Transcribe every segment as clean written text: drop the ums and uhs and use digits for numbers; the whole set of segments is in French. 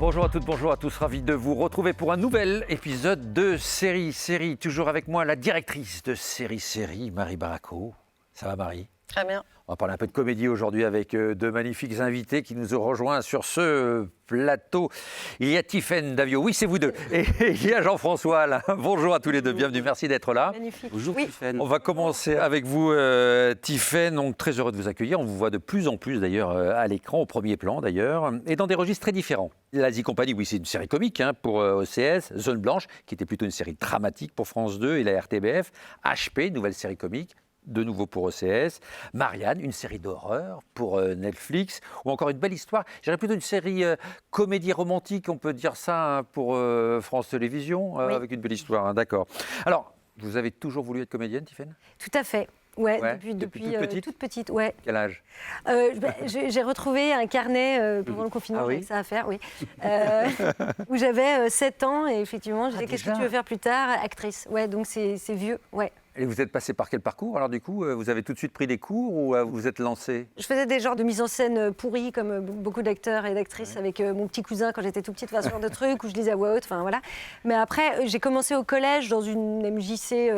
Bonjour à toutes, bonjour à tous, ravi de vous retrouver pour un nouvel épisode de Série. Toujours avec moi la directrice de Série, Marie Baraco. Ça va Marie? Très bien. On va parler un peu de comédie aujourd'hui avec deux magnifiques invités qui nous ont rejoints sur ce plateau. Il y a Tiffaine Davio, oui c'est vous deux, et il y a Jean-François là. Bonjour à tous les deux, bienvenue, merci d'être là. Magnifique. Bonjour Oui. Tiffaine. On va commencer avec vous Tiffaine, donc très heureux de vous accueillir. On vous voit de plus en plus d'ailleurs à l'écran, au premier plan d'ailleurs, et dans des registres très différents. L'Asie Compagnie, oui c'est une série comique pour OCS, Zone Blanche, qui était plutôt une série dramatique pour France 2 et la RTBF, HP, nouvelle série comique, de nouveau pour OCS, Marianne, une série d'horreur pour Netflix, ou encore une belle histoire, je dirais plutôt une série comédie romantique, on peut dire ça pour France Télévisions, Oui. avec une belle histoire, d'accord. Alors, vous avez toujours voulu être comédienne, Tiffaine? Tout à fait. Ouais, Ouais, depuis toute petite toute petite, ouais. Quel âge? J'ai retrouvé un carnet pendant le confinement, Ah oui avec ça à faire, oui, où j'avais 7 ans et effectivement, je disais qu'est-ce que déjà tu veux faire plus tard? Actrice, ouais, donc c'est vieux, ouais. Et vous êtes passé par quel parcours? Alors du coup, vous avez tout de suite pris des cours ou vous vous êtes lancé? Je faisais des genres de mise en scène pourris, comme beaucoup d'acteurs et d'actrices, avec mon petit cousin quand j'étais tout petite, ce genre de trucs, où je lisais à voix haute, enfin voilà. Mais après, j'ai commencé au collège dans une MJC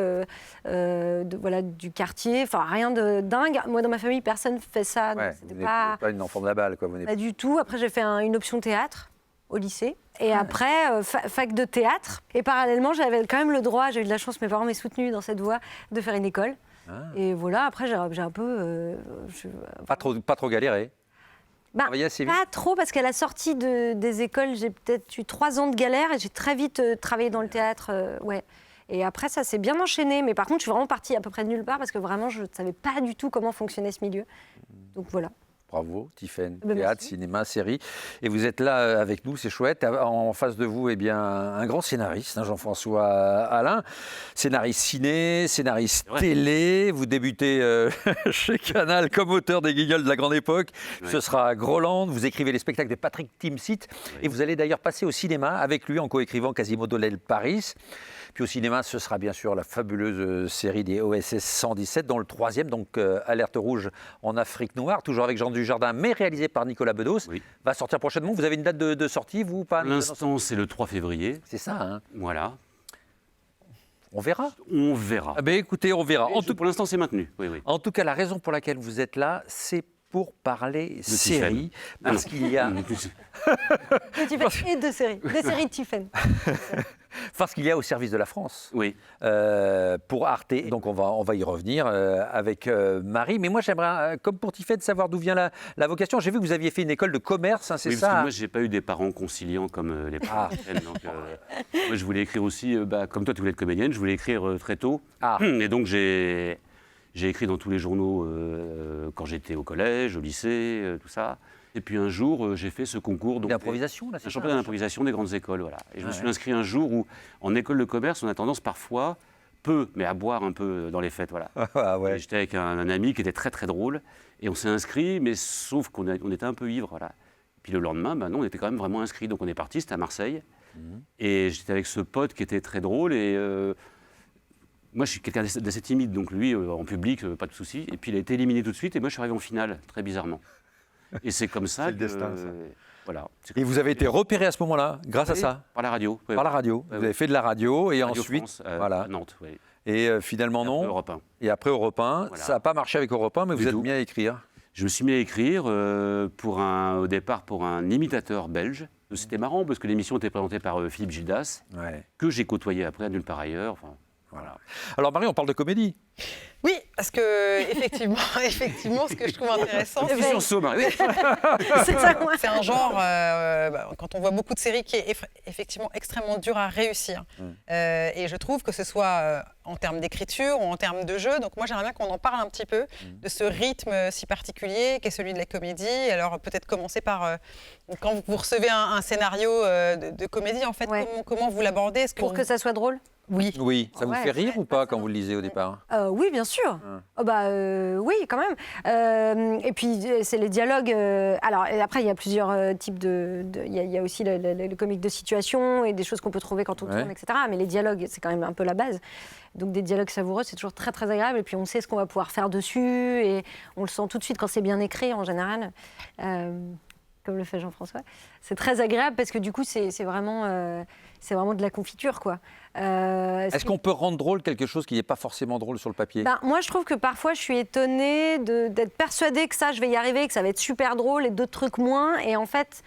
du quartier, enfin rien de dingue. Moi, dans ma famille, personne ne fait ça, donc Ouais, c'était vous n'êtes pas une enfant de la balle, quoi. Vous n'êtes pas du tout. Après, j'ai fait une option théâtre au lycée. Et après, fac de théâtre. Et parallèlement, j'avais quand même le droit, j'ai eu de la chance, mes parents m'ont soutenue dans cette voie, de faire une école. Et voilà, après, j'ai un peu... pas trop galéré. Bah, Travaillé assez vite. pas trop, parce qu'à la sortie des écoles, j'ai peut-être eu 3 ans de galère et j'ai très vite travaillé dans le théâtre. Ouais. Et après, ça s'est bien enchaîné. Mais par contre, je suis vraiment partie à peu près de nulle part parce que vraiment, je ne savais pas du tout comment fonctionnait ce milieu. Donc voilà. Bravo, Tiffaine, Ben, théâtre, merci. cinéma, série. Et vous êtes là avec nous, c'est chouette. En face de vous, eh bien, un grand scénariste, Jean-François Alain. Scénariste ciné, scénariste télé. Vous débutez chez Canal comme auteur des Guignols de la grande époque. Ouais. Ce sera à Groland. Vous écrivez les spectacles de Patrick Timsit. Et vous allez d'ailleurs passer au cinéma avec lui en coécrivant Quasimodo l'Aile Paris. Puis au cinéma, ce sera bien sûr la fabuleuse série des OSS 117, dont le 3e, donc Alerte rouge en Afrique noire, toujours avec Jean Dujardin, mais réalisé par Nicolas Bedos, va sortir prochainement. Vous avez une date de sortie, vous ou pas? Pour l'instant, c'est le 3 février. C'est ça, hein? Voilà. On verra. On verra. Ah ben, écoutez, on verra. Pour l'instant, c'est maintenu. Oui. En tout cas, la raison pour laquelle vous êtes là, c'est pour parler série, Tiffaine. parce qu'il y a... De Tiffaine et de séries. Des séries de Tiffaine. Parce qu'il y a au service de la France, Oui. pour Arte. Donc on va y revenir avec Marie. Mais moi j'aimerais, comme pour Tiffaine, savoir d'où vient la vocation. J'ai vu que vous aviez fait une école de commerce, hein, c'est Oui, ça? parce que moi, j'ai pas eu des parents conciliants comme les parents de Tiffaine. Donc, moi, je voulais écrire aussi, comme toi, tu voulais être comédienne, je voulais écrire très tôt. Ah. Et donc, j'ai écrit dans tous les journaux quand j'étais au collège, au lycée, tout ça. Et puis un jour, j'ai fait ce concours. D'improvisation, là, c'est Un ça, championnat hein, d'improvisation des grandes écoles, voilà. Et je me suis inscrit un jour où, en école de commerce, on a tendance parfois, mais à boire un peu dans les fêtes, voilà. Ah ouais. Et j'étais avec un ami qui était très très drôle, et on s'est inscrit, mais sauf qu'on était un peu ivre, voilà. Puis le lendemain, non, on était quand même vraiment inscrits, donc on est parti, c'était à Marseille, et j'étais avec ce pote qui était très drôle, et moi je suis quelqu'un d'assez timide, donc lui, en public, pas de souci, et puis il a été éliminé tout de suite, et moi je suis arrivé en finale, très bizarrement. Et c'est comme ça C'est le destin, ça. Voilà. Et vous avez été repéré à ce moment-là, grâce à ça? Par la radio. Oui. Par la radio. Ouais, Vous avez fait de la radio et Radio ensuite, France, voilà. à Nantes, oui. Et finalement non. Europe 1. Et après Europe 1, Voilà. ça n'a pas marché avec Europe 1, mais Du vous êtes tout. mis à écrire. Je me suis mis à écrire au départ pour un imitateur belge. C'était marrant parce que l'émission était présentée par Philippe Gildas, Ouais. que j'ai côtoyé après nulle part ailleurs. Enfin, Voilà. Alors Marie, on parle de comédie. Oui, parce que effectivement, ce que je trouve intéressant, Discussion somme, oui. C'est ça, moi. c'est un genre, quand on voit beaucoup de séries, qui est effectivement extrêmement dur à réussir. Et je trouve que ce soit en termes d'écriture ou en termes de jeu. Donc moi, j'aimerais bien qu'on en parle un petit peu de ce rythme si particulier qu'est celui de la comédie. Alors peut-être commencer par, quand vous recevez un scénario de comédie, en fait, Ouais. comment vous l'abordez? Est-ce Pour que ça soit drôle? Oui. Oui. Ça vous Ouais. fait rire ou pas quand vous le lisez au départ? Oui, bien sûr. Oui, quand même. Et puis, c'est les dialogues. Alors, et après, il y a plusieurs types il y a aussi le comique de situation et des choses qu'on peut trouver quand on tourne, etc. Mais les dialogues, c'est quand même un peu la base. Donc, des dialogues savoureux, c'est toujours très, très agréable. Et puis, on sait ce qu'on va pouvoir faire dessus. Et on le sent tout de suite quand c'est bien écrit, en général. comme le fait Jean-François. C'est très agréable parce que du coup, c'est vraiment de la confiture, quoi. Est-ce qu'on peut rendre drôle quelque chose qui n'est pas forcément drôle sur le papier? Moi, je trouve que parfois, je suis étonnée d'être persuadée que ça, je vais y arriver, que ça va être super drôle et d'autres trucs moins. Et en fait,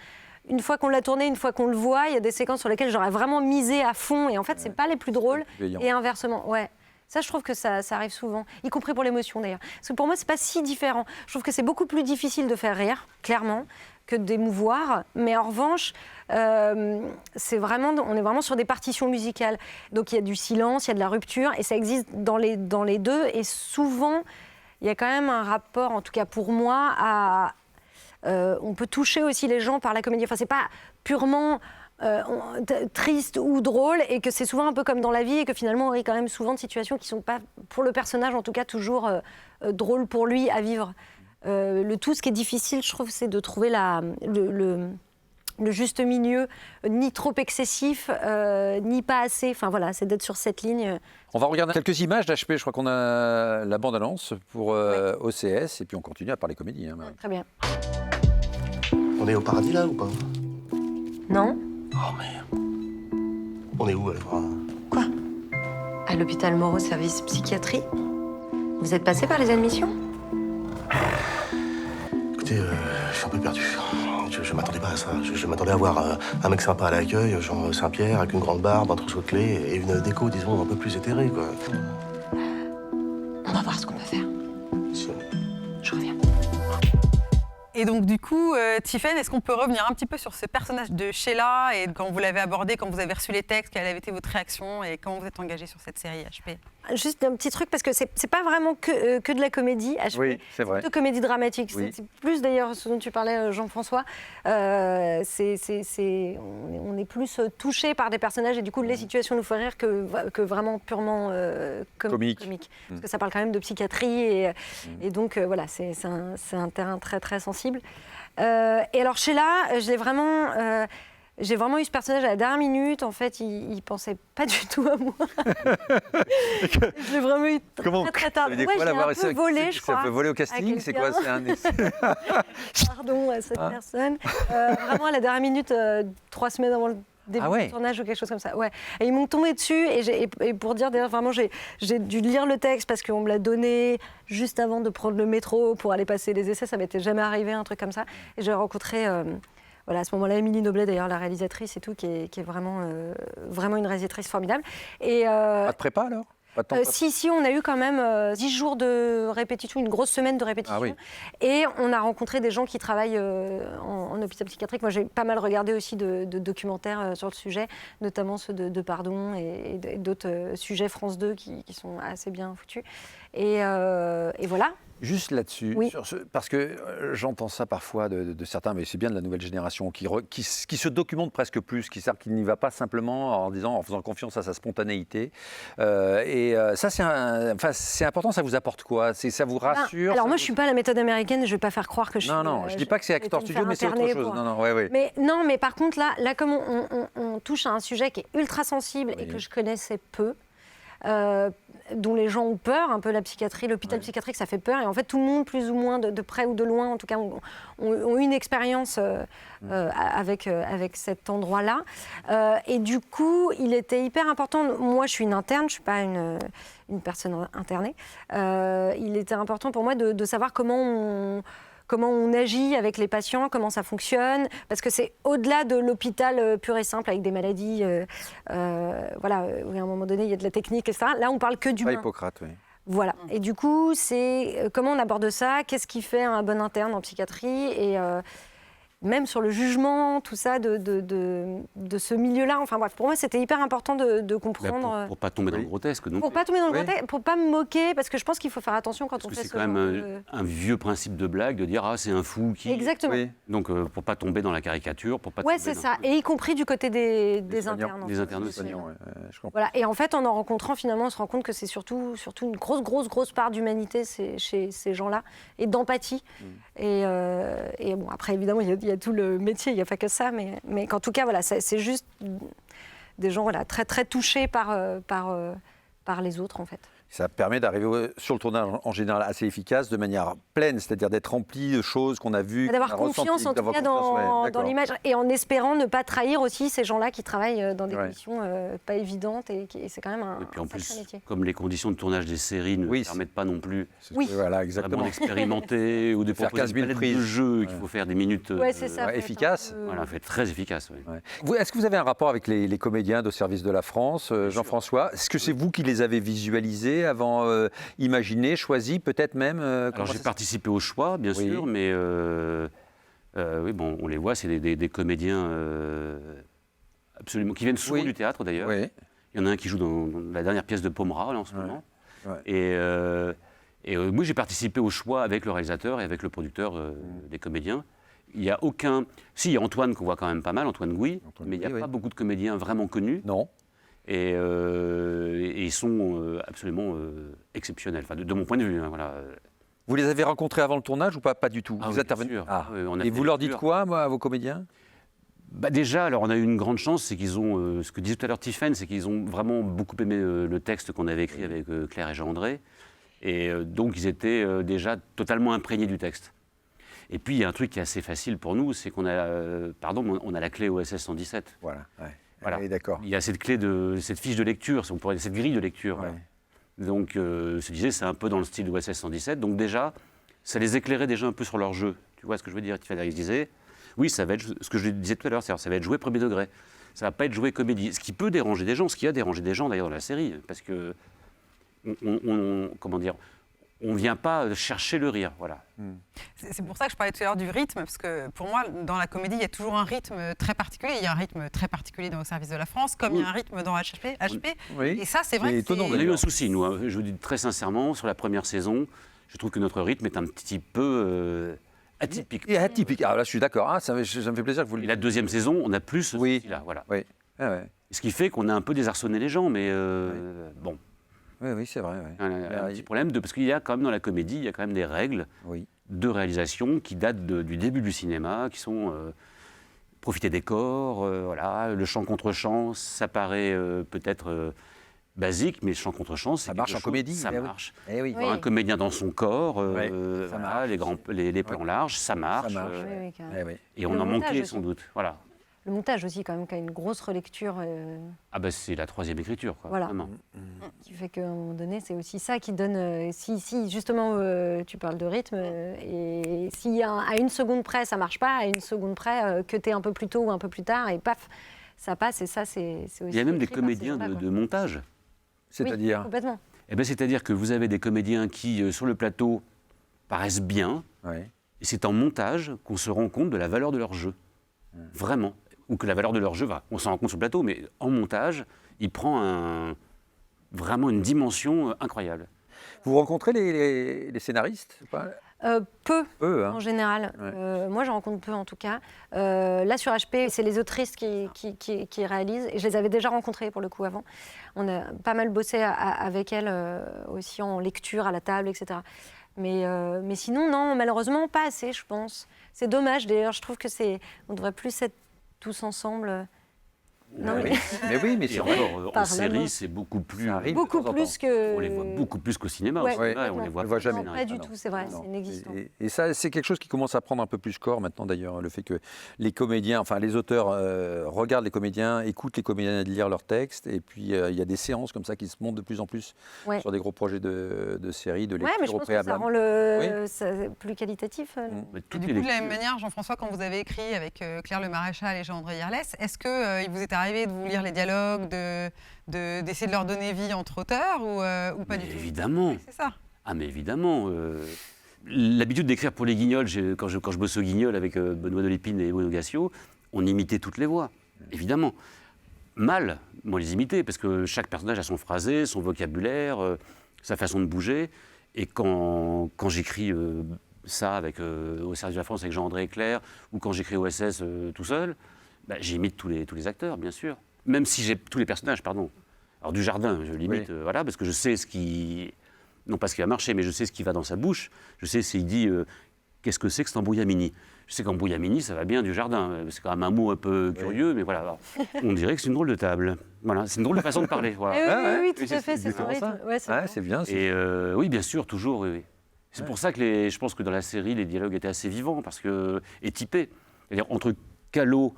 une fois qu'on l'a tourné, une fois qu'on le voit, il y a des séquences sur lesquelles j'aurais vraiment misé à fond. Et en fait, c'est pas les plus drôles. Et inversement, ouais. Ça, je trouve que ça arrive souvent, y compris pour l'émotion d'ailleurs. Parce que pour moi, c'est pas si différent. Je trouve que c'est beaucoup plus difficile de faire rire, clairement, que d'émouvoir. Mais en revanche, on est vraiment sur des partitions musicales. Donc il y a du silence, il y a de la rupture, et ça existe dans les deux. Et souvent, il y a quand même un rapport, en tout cas pour moi, à... on peut toucher aussi les gens par la comédie. Enfin, c'est pas purement... triste ou drôle, et que c'est souvent un peu comme dans la vie, et que finalement on rit quand même souvent de situations qui sont pas, pour le personnage en tout cas, toujours drôles pour lui à vivre. Le tout, ce qui est difficile, je trouve, c'est de trouver le juste milieu, ni trop excessif, ni pas assez. Enfin voilà, c'est d'être sur cette ligne. On va regarder quelques images d'HP. Je crois qu'on a la bande-annonce pour OCS, et puis on continue à parler comédie. Hein, Très bien. On est au paradis là ou pas? Non? Oh merde. On est où alors? Quoi? À l'hôpital Moreau, service psychiatrie. Vous êtes passé par les admissions? Écoutez, je suis un peu perdu. Je m'attendais pas à ça. Je m'attendais à voir un mec sympa à l'accueil, genre Saint-Pierre, avec une grande barbe, un trousseau de clés et une déco, disons, un peu plus éthérée, quoi. On va voir ce qu'on peut faire. Si. Je reviens. Et donc, du coup, Tiffaine, est-ce qu'on peut revenir un petit peu sur ce personnage de Sheila, et quand vous l'avez abordé, quand vous avez reçu les textes, quelle avait été votre réaction et comment vous êtes engagé sur cette série HP? Juste un petit truc, parce que c'est pas vraiment que de la comédie. HP. Oui, c'est vrai. De comédie dramatique. Oui. C'est plus d'ailleurs ce dont tu parlais, Jean-François. On est plus touché par des personnages, et du coup, les situations nous font rire que vraiment purement comique. Parce que ça parle quand même de psychiatrie, et donc voilà, c'est un terrain très très sensible. Et alors Sheila, j'ai vraiment eu ce personnage à la dernière minute. En fait, il pensait pas du tout à moi. Je l'ai vraiment eu très tard. Ouais, je l'ai un peu volé, je crois. Ça peut voler au casting, c'est quoi? Pardon à cette personne. Vraiment à la dernière minute, 3 semaines avant le début du tournage ou quelque chose comme ça. Ouais. Et ils m'ont tombé dessus, et pour dire d'ailleurs, vraiment, j'ai dû lire le texte parce qu'on me l'a donné juste avant de prendre le métro pour aller passer les essais. Ça m'était jamais arrivé, un truc comme ça. Et j'ai rencontré... Voilà, à ce moment-là, Émilie Noblet, d'ailleurs, la réalisatrice et tout, qui est vraiment une réalisatrice formidable. Et, pas de prépa, alors? Pas de temps si, on a eu quand même 10 jours de répétition, une grosse semaine de répétition. Ah oui. Et on a rencontré des gens qui travaillent en hôpital psychiatrique. Moi, j'ai pas mal regardé aussi de documentaires sur le sujet, notamment ceux de Pardon et d'autres sujets France 2 qui sont assez bien foutus. Et voilà. Juste là-dessus, Oui. parce que j'entends ça parfois de certains, mais c'est bien de la nouvelle génération, qui se documente presque plus, qui n'y va pas simplement en faisant confiance à sa spontanéité. Ça, c'est important, ça vous apporte quoi? Ça vous rassure? Alors moi, je ne suis pas à la méthode américaine, je ne vais pas faire croire que je suis... Non, je ne dis pas que c'est Actor Studio, mais c'est autre chose. Mais par contre, là comme on touche à un sujet qui est ultra sensible et que je connaissais peu, dont les gens ont peur, un peu la psychiatrie, l'hôpital psychiatrique, ça fait peur. Et en fait, tout le monde, plus ou moins, de près ou de loin, en tout cas, ont eu une expérience avec cet endroit-là. Et du coup, il était hyper important. Moi, je suis une interne, je ne suis pas une personne internée. Il était important pour moi de savoir comment on agit avec les patients, comment ça fonctionne, parce que c'est au-delà de l'hôpital pur et simple avec des maladies, où à un moment donné il y a de la technique, etc. Là, on parle que d'humain. Pas Hippocrate, oui. Voilà. Et du coup, c'est comment on aborde ça, qu'est-ce qui fait un bon interne en psychiatrie, et même sur le jugement, tout ça, de ce milieu-là. Enfin bref, pour moi, c'était hyper important de comprendre. Pour pas tomber dans le grotesque, non? Pour pas tomber dans le grotesque, pour pas me moquer, parce que je pense qu'il faut faire attention quand on fait ce genre. C'est quand même un vieux principe de blague de dire c'est un fou qui. Exactement. Oui. Donc pour pas tomber dans la caricature, pour pas. C'est ça. Et y compris du côté des internes. Des internes aussi. Je comprends. Voilà. Et en fait, en rencontrant, finalement, on se rend compte que c'est surtout une grosse part d'humanité chez ces gens-là, et d'empathie. Et bon, après, évidemment, il y a tout le métier, il n'y a pas que ça, mais qu'en tout cas, voilà, c'est juste des gens très, très touchés par les autres, en fait. Ça permet d'arriver sur le tournage en général assez efficace, de manière pleine, c'est-à-dire d'être rempli de choses qu'on a vues. D'avoir qu'on a confiance ressenties, en tout d'avoir cas confiance, ouais, dans d'accord. l'image et en espérant ne pas trahir aussi ces gens-là qui travaillent dans des Ouais. conditions pas évidentes et c'est quand même un, Et puis en un sacré plus, métier. comme les conditions de tournage des séries ne Oui, permettent pas non plus Oui. Voilà, vraiment exactement. d'expérimenter ou de Faire proposer 15 une 000 palette prises. de jeux qu'il Ouais. faut faire des minutes Ouais, c'est ça. ouais, faut être efficace. un peu- voilà, faut être très efficace. Oui. Ouais. Est-ce que vous avez un rapport avec les comédiens de service de la France, Jean-François? Est-ce que c'est vous qui les avez visualisés avant, imaginés, choisis, peut-être même Alors comment j'ai ça participé au choix, bien Oui. sûr, mais oui, bon, on les voit, c'est des comédiens absolument qui viennent souvent Oui. du théâtre d'ailleurs. Oui. Il y en a un qui joue dans la dernière pièce de Pomera là, en ce Ouais. moment. Ouais. Et moi, j'ai participé au choix avec le réalisateur et avec le producteur des comédiens. Il n'y a aucun. Si, il y a Antoine qu'on voit quand même pas mal, Antoine Gouy, Antoine mais il n'y a Gouy, pas oui. beaucoup de comédiens vraiment connus. Non. Et ils sont absolument exceptionnels, enfin, de mon point de vue. Hein, voilà. Vous les avez rencontrés avant le tournage ou pas du tout? Ah Vous oui, intervenez- bien sûr. Ah. Oui, on a Et fait vous leur dites lecture. quoi, moi, à vos comédiens? Bah déjà, alors on a eu une grande chance, c'est qu'ils ont, ce que disait tout à l'heure Tiffaine, c'est qu'ils ont vraiment beaucoup aimé le texte qu'on avait écrit avec Claire et Jean-André. Et donc ils étaient déjà totalement imprégnés du texte. Et puis il y a un truc qui est assez facile pour nous, c'est qu'on a, on a la clé OSS 117. Voilà. Ouais. Voilà. Oui, d'accord. Il y a cette clé cette fiche de lecture, on pourrait dire cette grille de lecture. Ouais. Voilà. Donc se disait, c'est un peu dans le style d'OSS 117. Donc déjà, ça les éclairait déjà un peu sur leur jeu. Tu vois ce que je veux dire? Ils se disaient, oui, ça va être ce que je disais tout à l'heure, c'est-à-dire ça va être joué premier degré. Ça va pas être joué comédie. Ce qui peut déranger des gens, ce qui a dérangé des gens d'ailleurs dans la série, parce que comment dire, on vient pas chercher le rire, voilà. C'est pour ça que je parlais tout à l'heure du rythme, parce que pour moi, dans la comédie, il y a toujours un rythme très particulier. Il y a un rythme très particulier dans Au service de la France, comme il y a un rythme dans HP. Oui. Et ça, c'est vrai C'est que étonnant, On a eu d'ailleurs. un souci, nous, hein. Je vous dis très sincèrement, sur la première saison, je trouve que notre rythme est un petit peu atypique. Et atypique. Ah, là, je suis d'accord. Ah, ça me fait plaisir que vous le Et la deuxième saison, on n'a plus ce Oui. souci-là, voilà. Oui. Ah, ouais. Ce qui fait qu'on a un peu désarçonné les gens, mais bon, Oui, oui, c'est vrai. Ouais. un petit problème, parce qu'il y a quand même dans la comédie, il y a quand même des règles Oui. de réalisation qui datent du début du cinéma, qui sont profiter des corps, voilà, le chant contre chant, ça paraît peut-être basique, mais chant contre chant, c'est Ça marche quelque en chose- comédie, ça eh oui. marche. Eh oui. Oui. Un comédien dans son corps, Ouais, ça voilà, marche. les plans larges, ça marche. marche. Oui, oui, carrément. Eh oui. Et on Le en montage manquait aussi. sans doute. Voilà. Le montage aussi, quand même, qui a une grosse relecture Ah ben c'est la troisième écriture, quoi, Voilà. vraiment. qui fait qu'à un moment donné, c'est aussi ça qui donne. Si justement, tu parles de rythme, et si à une seconde près, ça marche pas, à une seconde près, que tu es un peu plus tôt ou un peu plus tard, et paf, ça passe, et ça, c'est aussi. Il y a même des écrit par ces comédiens gens-là, quoi. de montage. Oui, C'est-à-dire complètement. Eh ben, c'est-à-dire que vous avez des comédiens qui, sur le plateau, paraissent bien, Ouais. et c'est en montage qu'on se rend compte de la valeur de leur jeu. Vraiment. Ou que la valeur de leur jeu, on s'en rend compte sur le plateau, mais en montage, il prend vraiment une dimension incroyable. Vous rencontrez les scénaristes ou pas? Peu. Eux, hein. En général, Ouais. moi j'en rencontre peu en tout cas. Là sur HP, c'est les autrices qui réalisent, et je les avais déjà rencontrées pour le coup avant. On a pas mal bossé avec elles aussi en lecture à la table, etc. Mais sinon, non, malheureusement, pas assez, je pense. C'est dommage d'ailleurs, je trouve que on devrait plus être tous ensemble. Non, oui. Mais oui, mais Et c'est vrai. encore, en Par la série, main. c'est beaucoup plus. Ça arrive. beaucoup de temps en plus que. On les voit beaucoup plus qu'au cinéma. Ouais, Au cinéma, on complètement. les voit, On les voit jamais. Non, au pas cinéma. du tout, c'est vrai, Non. c'est inexistant. Et ça, c'est quelque chose qui commence à prendre un peu plus corps maintenant d'ailleurs, le fait que les comédiens, enfin les auteurs regardent les comédiens, écoutent les comédiens lire leurs textes, et puis il y a des séances comme ça qui se montent de plus en plus Ouais. sur des gros projets de séries, de Ouais, mais je lecture au pense que ça préalable. rend ça plus qualitatif. Mais Et toutes du les coup, de la lectures- même manière, Jean-François, quand vous avez écrit avec Claire Le Maréchal et Jean-André Yerlès, est-ce qu'il vous est arrivé de vous lire les dialogues, d'essayer de leur donner vie entre auteurs ou pas Mais du tout? évidemment. Oui, c'est ça. Ah mais évidemment. L'habitude d'écrire pour les Guignols, quand je bosse au Guignol avec Benoît Delépine et Bruno Gassio, on imitait toutes les voix, évidemment. Mal, moi les imiter, parce que chaque personnage a son phrasé, son vocabulaire, sa façon de bouger. Et quand j'écris ça au service de la France avec Jean-André et Claire, ou quand j'écris OSS tout seul, bah, j'imite tous les acteurs, bien sûr. Même si j'ai tous les personnages, pardon. Alors du Jardin, je l'imite, Oui. voilà, parce que je sais ce qui... Non pas ce qui va marcher, mais je sais ce qui va dans sa bouche. Je sais s'il dit qu'est-ce que c'est Stambouillamini ? Je sais qu'Embouillamini, ça va bien du jardin. C'est quand même un mot un peu curieux, mais voilà. Alors, on dirait que c'est une drôle de table. Voilà, c'est une drôle de façon de parler. Voilà. Oui, tout à fait, c'est son rythme. Ouais, C'est bien. Et oui, bien sûr, toujours. Oui. C'est pour ça que je pense que dans la série, les dialogues étaient assez vivants et typés. C'est-à-dire entre Callot,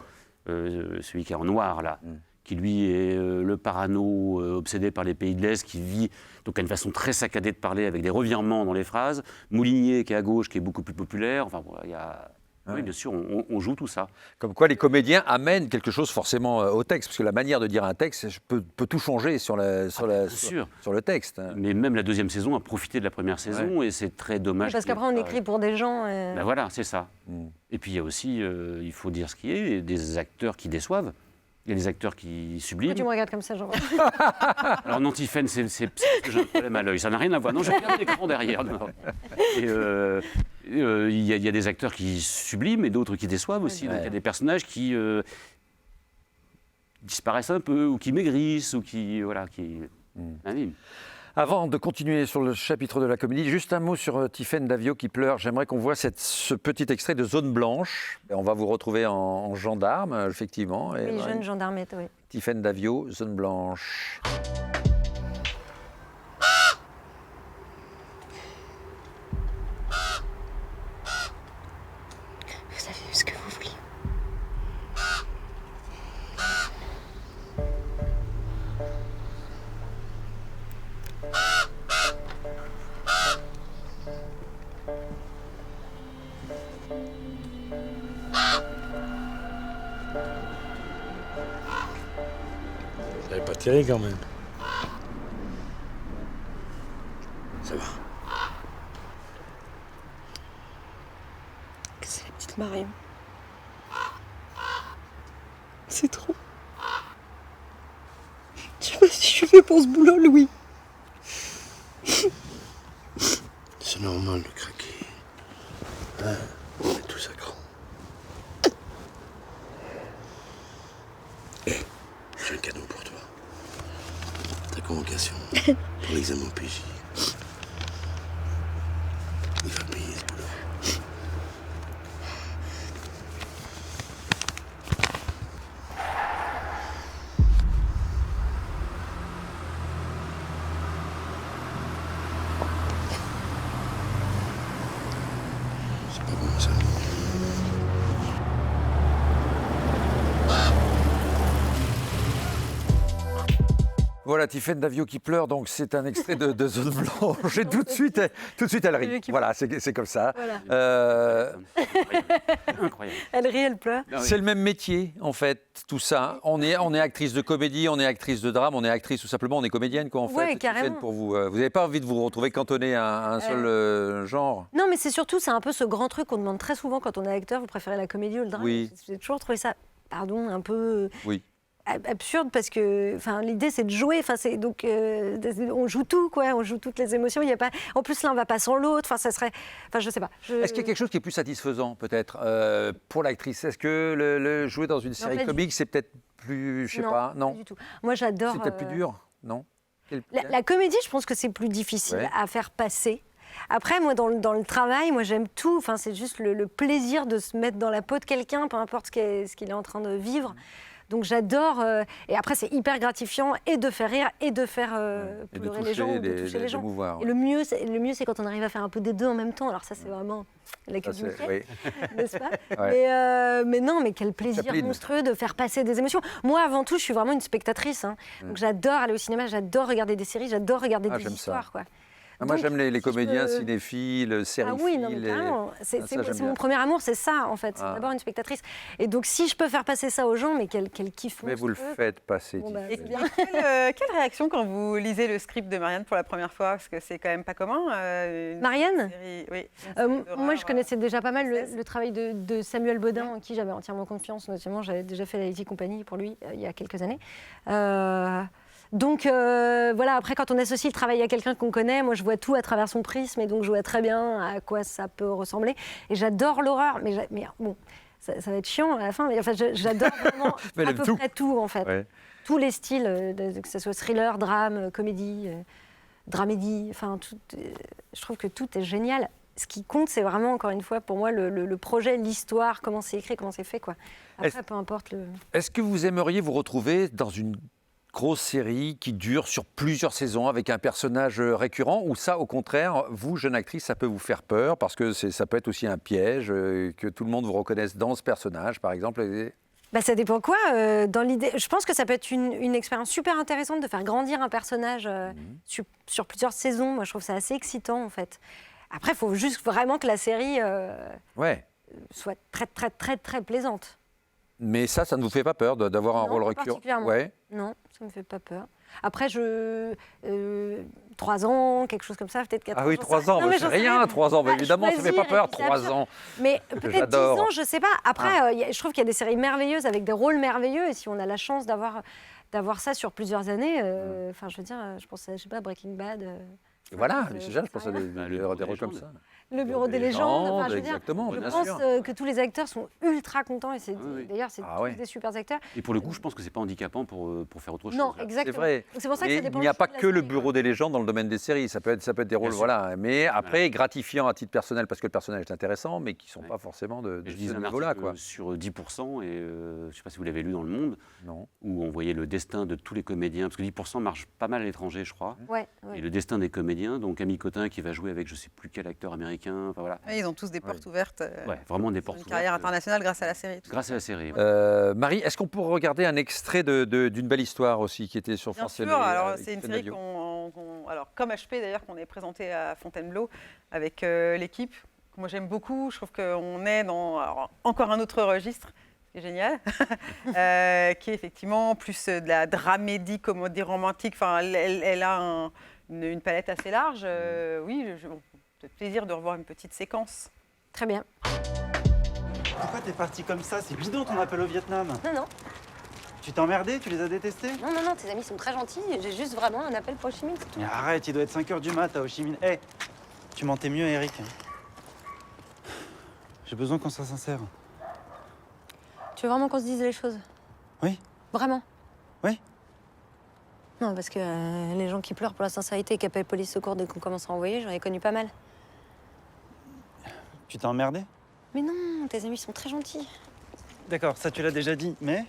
celui qui est en noir là, qui lui est le parano obsédé par les pays de l'Est, qui vit donc à une façon très saccadée de parler avec des revirements dans les phrases. Moulinier qui est à gauche, qui est beaucoup plus populaire. Enfin, voilà, il y a. Oui, bien sûr, on joue tout ça. Comme quoi, les comédiens amènent quelque chose forcément au texte, parce que la manière de dire un texte peut tout changer sur le texte. Mais même la deuxième saison a profité de la première saison, et c'est très dommage. Parce qu'après, on écrit pour des gens. Ben voilà, c'est ça. Et puis il y a aussi, il faut dire ce qui est, des acteurs qui déçoivent. Il y a des acteurs qui subliment. Pourquoi tu me regardes comme ça, Jean? Alors, Nantiphène, c'est j'ai un problème à l'œil. Ça n'a rien à voir. Non, je regarde l'écran derrière. Et il y a des acteurs qui subliment et d'autres qui déçoivent aussi. Donc, il y a des personnages qui disparaissent un peu, ou qui maigrissent, ou qui animent. Avant de continuer sur le chapitre de la comédie, juste un mot sur Tiphaine Davio qui pleure. J'aimerais qu'on voit ce petit extrait de Zone Blanche. Et on va vous retrouver en gendarme, effectivement. Oui, jeune gendarmette, oui. Tiphaine Davio, Zone Blanche. Vous avez eu ce que vous vouliez. Vous n'avez pas tiré quand même. Ça va. C'est la petite Marion. C'est trop. Je sais pas si je suis fait pour ce boulot, Louis. C'est normal de craquer. Hein, on est tous à cran. J'ai un cadeau pour toi. Ta convocation pour l'examen au PJ. Il va payer ce boulot. C'est pas bon ça. Voilà, Tiphaine Davio qui pleure, donc c'est un extrait de Zone Blanche. Et tout de suite elle rit. Voilà, c'est comme ça. Voilà. Incroyable. Elle rit, elle pleure. C'est le même métier, en fait, tout ça. On est actrice de comédie, on est actrice de drame, on est actrice tout simplement, on est comédienne, quoi, en fait. Ouais, carrément. Tiphaine, pour vous. Vous n'avez pas envie de vous retrouver cantonné à un seul genre? Non, mais c'est surtout, c'est un peu ce grand truc qu'on demande très souvent quand on est acteur. Vous préférez la comédie ou le drame? Oui. J'ai toujours trouvé ça, pardon, un peu Oui. absurde parce que, enfin, l'idée c'est de jouer. Enfin, c'est donc on joue tout, quoi. On joue toutes les émotions. Il y a pas. En plus, l'un va pas sans l'autre. Enfin, ça serait. Enfin, je sais pas. Est-ce qu'il y a quelque chose qui est plus satisfaisant, peut-être, pour l'actrice? Est-ce que le jouer dans une série comique, c'est peut-être plus, je sais pas, non? Pas du tout. Moi, j'adore. C'est peut-être plus dur, non? La comédie, je pense que c'est plus difficile à faire passer. Après, moi, dans le travail, moi, j'aime tout. Enfin, c'est juste le plaisir de se mettre dans la peau de quelqu'un, peu importe ce qu'il est en train de vivre. Donc, j'adore. Et après, c'est hyper gratifiant et de faire rire et de faire pleurer les gens, ou de toucher les gens. Émouvoir, Et le mieux, c'est quand on arrive à faire un peu des deux en même temps. Alors ça, c'est vraiment la queue du Mickey, n'est-ce pas? Mais non, mais quel plaisir monstrueux de faire passer des émotions. Moi, avant tout, je suis vraiment une spectatrice. Hein. Donc, j'adore aller au cinéma, j'adore regarder des séries, j'adore regarder des histoires, quoi. Moi, j'aime les comédiens, cinéphiles, sériphiles. Ah oui, non, mais carrément. C'est mon premier amour, c'est ça, en fait. C'est d'abord une spectatrice. Et donc, si je peux faire passer ça aux gens, mais quel kiff. Mais vous le faites passer. Bon, bah, Et quelle réaction quand vous lisez le script de Marianne pour la première fois? Parce que c'est quand même pas commun. Marianne? Oui. Moi, je connaissais déjà pas mal le travail de Samuel Bodin, en qui j'avais entièrement confiance. Notamment, j'avais déjà fait la Lazy Company pour lui il y a quelques années. Donc voilà, après quand on associe le travail à quelqu'un qu'on connaît, moi je vois tout à travers son prisme et donc je vois très bien à quoi ça peut ressembler. Et j'adore l'horreur, mais bon, ça va être chiant à la fin, mais enfin, j'adore vraiment à peu près tout en fait. Ouais. Tous les styles, que ce soit thriller, drame, comédie, dramédie, enfin, je trouve que tout est génial. ce qui compte, c'est vraiment, encore une fois, pour moi, le projet, l'histoire, comment c'est écrit, comment c'est fait, quoi. Après, peu importe le... Est-ce que vous aimeriez vous retrouver dans une grosse série qui dure sur plusieurs saisons avec un personnage récurrent, ou ça, au contraire, vous, jeune actrice, ça peut vous faire peur parce que ça peut être aussi un piège, que tout le monde vous reconnaisse dans ce personnage, par exemple Ça dépend quoi. Dans l'idée, je pense que ça peut être une expérience super intéressante de faire grandir un personnage sur plusieurs saisons. Moi, je trouve ça assez excitant, en fait. Après, il faut juste vraiment que la série soit très, très, très, très plaisante. Mais ça ne vous fait pas peur d'avoir un rôle pas récurrent? particulièrement. Non, ça ne me fait pas peur. Après, 3 ans, quelque chose comme ça, peut-être 4 ans. Ah oui, 3 ans, c'est rien, 3 ans. Évidemment, ça ne fait pas peur, 3 ans. Mais peut-être 10 ans, je ne sais pas. Après, je trouve qu'il y a des séries merveilleuses avec des rôles merveilleux. Et si on a la chance d'avoir ça sur plusieurs années, je veux dire, je pense à, je sais pas, Breaking Bad. Voilà, déjà, je pense à des rôles comme ça. Le Bureau des légendes. Enfin, je veux dire, exactement, je bien pense sûr. que tous les acteurs sont ultra contents. Et d'ailleurs, c'est tous des super acteurs. Et pour le coup, je pense que c'est pas handicapant pour faire autre chose. Non, là. exactement. C'est vrai. C'est pour ça que Et ça dépend il n'y a aussi pas de la que le série, Bureau des légendes dans le domaine des séries. Ça peut être des rôles, sûr. voilà. Mais après, gratifiant à titre personnel parce que le personnage est intéressant, mais qui ne sont pas forcément de Je ce lisais un niveau-là, article quoi. sur 10%, et je ne sais pas si vous l'avez lu dans Le Monde, Non. où on voyait le destin de tous les comédiens, parce que 10% marche pas mal à l'étranger, je crois. Ouais. Et le destin des comédiens, donc Camille Cotin qui va jouer avec je ne sais plus quel acteur américain, enfin voilà. Ils ont tous des portes ouvertes. Ouais, vraiment des Ils ont portes une carrière ouvertes, internationale grâce à la série. grâce à la série. ouais. Marie, est-ce qu'on pourrait regarder un extrait d'une belle histoire aussi qui était sur Bien France sûr, Télé alors avec c'est une Stéphane série Davio. alors comme HP d'ailleurs, qu'on est présenté à Fontainebleau avec l'équipe, que moi j'aime beaucoup. Je trouve qu'on est dans encore un autre registre, c'est génial, qui est effectivement plus de la dramédie, comédie romantique. Enfin, elle a une palette assez large. Oui, j'ai le plaisir de revoir une petite séquence. Très bien. Pourquoi t'es parti comme ça? C'est bidon ton appel au Vietnam. Non. Tu t'es emmerdé? Tu les as détestés? Non, tes amis sont très gentils. J'ai juste vraiment un appel pour Ho Chi Minh. Mais arrête, il doit être 5h du mat à Ho Chi Minh. Hé, tu mentais mieux, Eric. J'ai besoin qu'on soit sincère. Tu veux vraiment qu'on se dise les choses? Oui. Vraiment? Oui. Non, parce que les gens qui pleurent pour la sincérité et qui appellent police secours dès qu'on commence à envoyer, j'en ai connu pas mal. Tu t'es emmerdé? Mais non, tes amis sont très gentils. D'accord, ça tu l'as déjà dit, mais...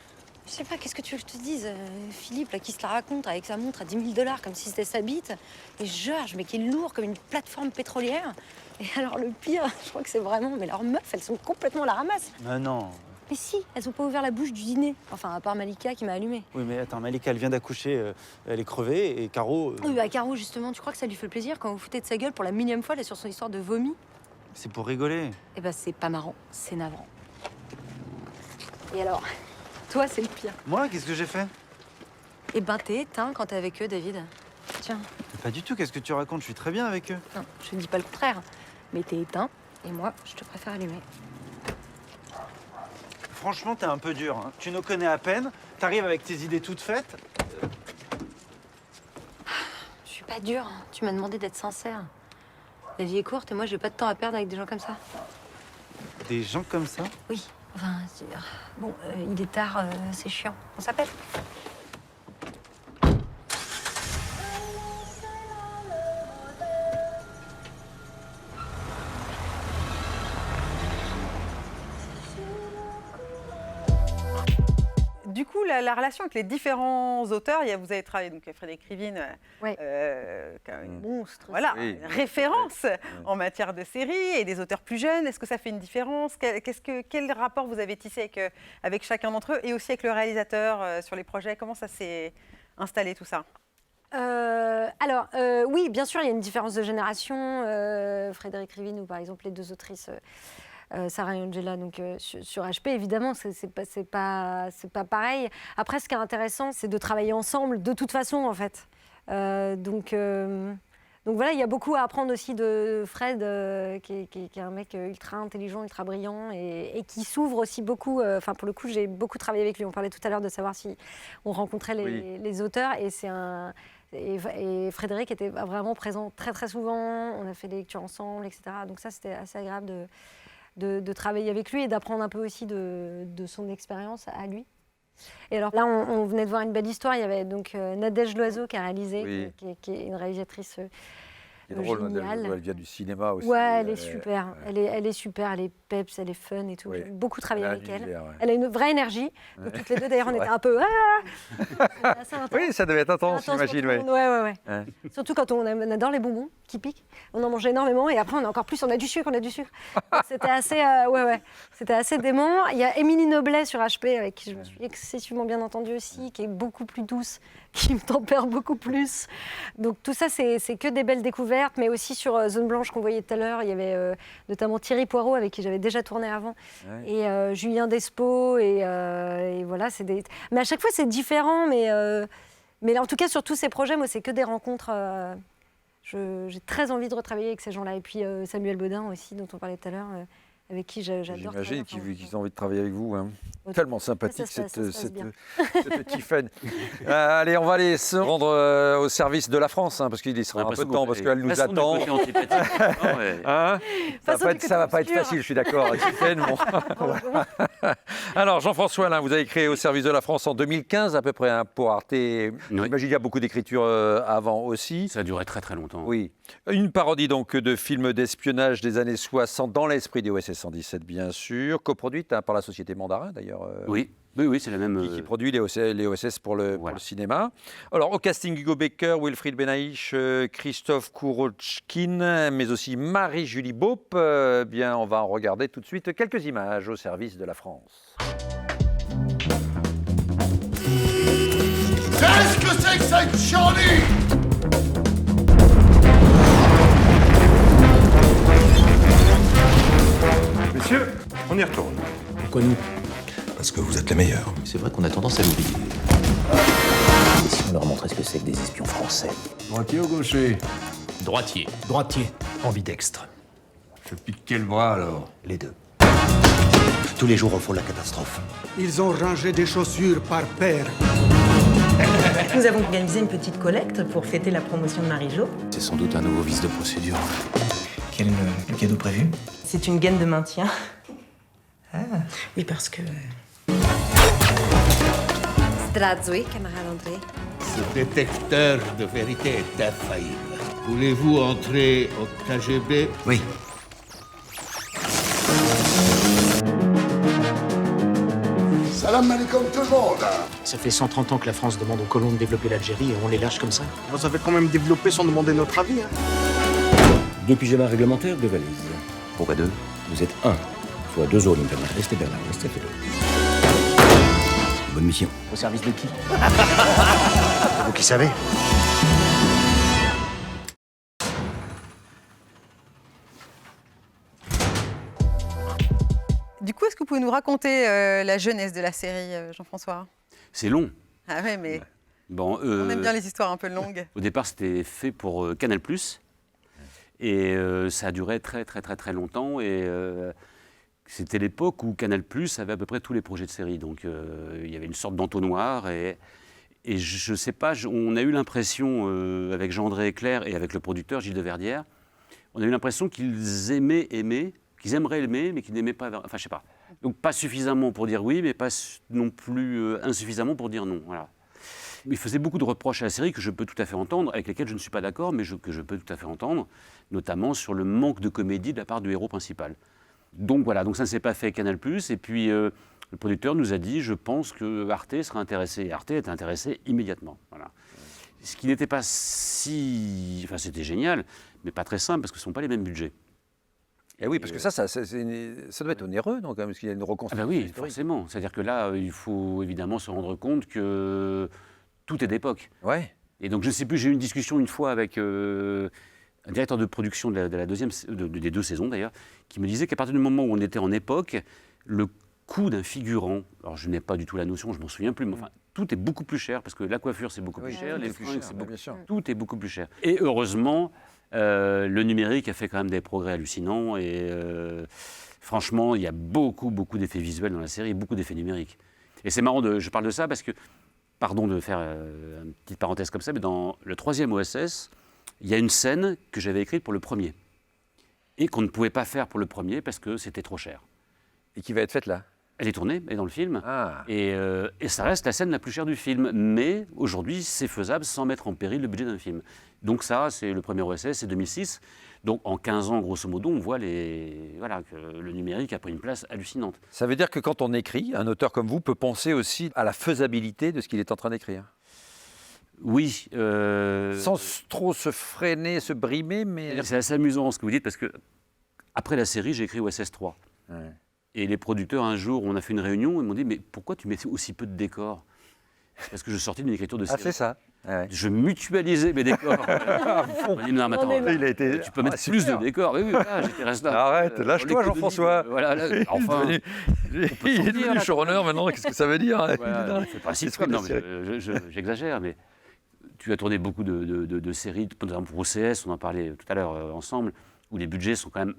Je sais pas, qu'est-ce que tu veux que je te dise Philippe, là, qui se la raconte avec sa montre à 10 000 $, comme si c'était sa bite. Et Georges, mais qui est lourd comme une plateforme pétrolière. Et alors, le pire, je crois que c'est vraiment... Mais leurs meufs, elles sont complètement à la ramasse. Mais non. Mais si, elles ont pas ouvert la bouche du dîner. Enfin, à part Malika qui m'a allumée. Oui, mais attends, Malika, elle vient d'accoucher, elle est crevée, et Caro... Oui, bah Caro, justement, tu crois que ça lui fait plaisir quand vous foutez de sa gueule pour la millième fois là, sur son histoire de vomi? C'est pour rigoler. Eh ben, c'est pas marrant, c'est navrant. Et alors, toi, c'est le pire. Moi, qu'est-ce que j'ai fait? Eh ben, t'es éteint quand t'es avec eux, David. Tiens, Mais pas du tout, qu'est-ce que tu racontes? Je suis très bien avec eux. non, je te dis pas le contraire. Mais t'es éteint, et moi, je te préfère allumer. Franchement, t'es un peu dur. Hein. Tu nous connais à peine, t'arrives avec tes idées toutes faites. Je suis pas dure, hein. Tu m'as demandé d'être sincère. La vie est courte et moi, j'ai pas de temps à perdre avec des gens comme ça. Des gens comme ça? Oui, enfin, bon, il est tard, c'est chiant. On s'appelle? Du coup, la relation avec les différents auteurs, vous avez travaillé donc avec Frédéric Rivine, Ouais. qui a une Monstre. voilà, Oui. une référence en matière de séries, et des auteurs plus jeunes. Est-ce que ça fait une différence? Quel rapport vous avez tissé avec chacun d'entre eux, et aussi avec le réalisateur sur les projets? Comment ça s'est installé tout ça? Oui, bien sûr, il y a une différence de génération. Frédéric Rivine ou par exemple les deux autrices, Sarah et Angela, donc sur HP, évidemment, c'est pas pareil. Après, ce qui est intéressant, c'est de travailler ensemble de toute façon, en fait. Donc voilà, il y a beaucoup à apprendre aussi de Fred, qui est un mec ultra intelligent, ultra brillant, et qui s'ouvre aussi beaucoup. Enfin, pour le coup, j'ai beaucoup travaillé avec lui. On parlait tout à l'heure de savoir si on rencontrait les auteurs, et Frédéric était vraiment présent très très souvent. On a fait des lectures ensemble, etc. Donc ça, c'était assez agréable de travailler avec lui et d'apprendre un peu aussi de son expérience à lui. Et alors là, on venait de voir une belle histoire. Il y avait donc Nadège Loiseau qui a réalisé, Oui. qui est une réalisatrice C'est drôle, géniale. elle vient du cinéma aussi. Ouais, elle est super. Elle est super, elle est peps, elle est fun et tout. Oui. J'aime beaucoup travailler Elle a avec un elle. univers, ouais. Elle a une vraie énergie. Donc, toutes les deux, d'ailleurs, on était un peu. C'était assez intense. Oui, ça devait être intense, Intense pour j'imagine. tout le Ouais. monde. Ouais. Ouais. Surtout quand on adore les bonbons qui piquent. On en mange énormément et après, on a encore plus. On a du sucre. Donc, c'était assez. C'était assez dément. Il y a Émilie Noblet sur HP avec qui je me suis excessivement bien entendue aussi, qui est beaucoup plus douce, qui me tempère beaucoup plus. Donc tout ça, c'est que des belles découvertes, mais aussi sur Zone Blanche qu'on voyait tout à l'heure, il y avait notamment Thierry Poirot avec qui j'avais déjà tourné avant, Ouais. et Julien Despo, et voilà, c'est des... Mais à chaque fois, c'est différent, mais en tout cas, sur tous ces projets, moi, c'est que des rencontres. J'ai très envie de retravailler avec ces gens-là. Et puis Samuel Bodin aussi, dont on parlait tout à l'heure, avec qui j'adore J'imagine travailler. qu'ils ont envie de travailler avec vous. Hein. Ouais. Tellement sympathique Ça se passe bien. cette Tiffen. Allez, on va aller se rendre au service de la France, hein, parce qu'il y sera un peu de temps, parce qu'elle nous attend. Hein, ça va pas être facile, je suis d'accord, Tiffen. Bon. Alors, Jean-François Alain, vous avez créé au service de la France en 2015 à peu près, hein, pour Arte. J'imagine qu'il y a beaucoup d'écriture avant aussi. Ça a duré très très longtemps. Oui. Une parodie donc de films d'espionnage des années 60 dans l'esprit des OSS 117, bien sûr, coproduite par la société Mandarin d'ailleurs. Oui, c'est la même. Qui produit les OSS pour le cinéma. Alors, au casting, Hugo Becker, Wilfried Benaïch, Christophe Kourochkin, mais aussi Marie-Julie Beaup. Bien, on va en regarder tout de suite quelques images au service de la France. Qu'est-ce que c'est que cette chandelle? Messieurs, on y retourne. Pourquoi nous? Parce que vous êtes les meilleurs. C'est vrai qu'on a tendance à l'oublier. Et si on leur montrait ce que c'est que des espions français? Droitier ou gaucher? Droitier. Droitier. Ambidextre. Je pique quel bras alors? Les deux. Tous les jours, on fond la catastrophe. Ils ont rangé des chaussures par paire. Nous avons organisé une petite collecte pour fêter la promotion de Marie-Jo. C'est sans doute un nouveau vice de procédure. Quel est le cadeau prévu? C'est une gaine de maintien. Ah. Oui, parce que... Strazui, camarade André. Ce détecteur de vérité est infaillible. Voulez-vous entrer au KGB? Oui. Salam alaikum tout le monde. Ça fait 130 ans que la France demande aux colons de développer l'Algérie et on les lâche comme ça. Vous avez quand même développé sans demander notre avis. Hein. 2 pyjamas réglementaires, 2 valises. Pourquoi deux? Vous êtes 1. Soit 2 zones, une permanente. Restez Bernard, restez Félo. Bonne mission. Au service de qui? Vous qui savez. Du coup, est-ce que vous pouvez nous raconter la jeunesse de la série, Jean-François? C'est long. Ah ouais, mais Bon, on aime bien les histoires un peu longues. Au départ, c'était fait pour Canal+. Et ça a duré très très très très longtemps. Et c'était l'époque où Canal+ avait à peu près tous les projets de série. Donc il y avait une sorte d'entonnoir. Et je ne sais pas, on a eu l'impression, avec Jean-André Claire et avec le producteur Gilles Deverdière, on a eu l'impression qu'ils aimaient, qu'ils aimeraient aimer, mais qu'ils n'aimaient pas. Enfin, je sais pas. Donc pas suffisamment pour dire oui, mais pas non plus insuffisamment pour dire non. Voilà. Il faisait beaucoup de reproches à la série que je peux tout à fait entendre, avec lesquels je ne suis pas d'accord, mais que je peux tout à fait entendre, notamment sur le manque de comédie de la part du héros principal. Donc voilà, donc ça ne s'est pas fait Canal+. Et puis le producteur nous a dit, je pense que Arte sera intéressé. Et Arte est intéressé immédiatement. Voilà. Ce qui n'était pas si... Enfin, c'était génial, mais pas très simple, parce que ce ne sont pas les mêmes budgets. Et oui, parce que ça doit être onéreux, donc, parce qu'il y a une reconstruction. Ah ben oui, historique. forcément. C'est-à-dire que là, il faut évidemment se rendre compte que tout est d'époque. Ouais. Et donc, je ne sais plus, j'ai eu une discussion une fois avec un directeur de production de la deuxième, des 2 saisons d'ailleurs, qui me disait qu'à partir du moment où on était en époque, le coût d'un figurant, alors je n'ai pas du tout la notion, je m'en souviens plus, mais enfin, tout est beaucoup plus cher, parce que la coiffure, c'est beaucoup plus cher, les fringues, c'est beaucoup plus cher. Tout est beaucoup plus cher. Et heureusement, le numérique a fait quand même des progrès hallucinants, et franchement, il y a beaucoup d'effets visuels dans la série, beaucoup d'effets numériques. Et c'est marrant, je parle de ça parce que, pardon de faire une petite parenthèse comme ça, mais dans le 3e OSS, il y a une scène que j'avais écrite pour le premier, et qu'on ne pouvait pas faire pour le premier parce que c'était trop cher. Et qui va être faite là? Elle est tournée, elle est dans le film. Ah. Et ça reste la scène la plus chère du film. Mais aujourd'hui, c'est faisable sans mettre en péril le budget d'un film. Donc ça, c'est le premier OSS, c'est 2006. Donc en 15 ans, grosso modo, on voit que le numérique a pris une place hallucinante. Ça veut dire que quand on écrit, un auteur comme vous peut penser aussi à la faisabilité de ce qu'il est en train d'écrire. Oui. Sans trop se freiner, se brimer, mais... C'est assez amusant ce que vous dites, parce que après la série, j'ai écrit OSS 3. Ouais. Et les producteurs, un jour, on a fait une réunion, ils m'ont dit « Mais pourquoi tu mets aussi peu de décors ?» Parce que je sortais d'une écriture de série. Ah, c'est ça. Ouais. Je mutualisais mes décors. On m'a dit, non, mais attends, tu peux mettre plus de décors. Oui, voilà, j'étais resté là. Arrête, lâche-toi Jean-François. Voilà, là, enfin, il est devenu showrunner maintenant, qu'est-ce que ça veut dire? Voilà, c'est pas si non, mais j'exagère, mais tu as tourné beaucoup de séries, par exemple pour OCS, on en parlait tout à l'heure ensemble, où les budgets sont quand même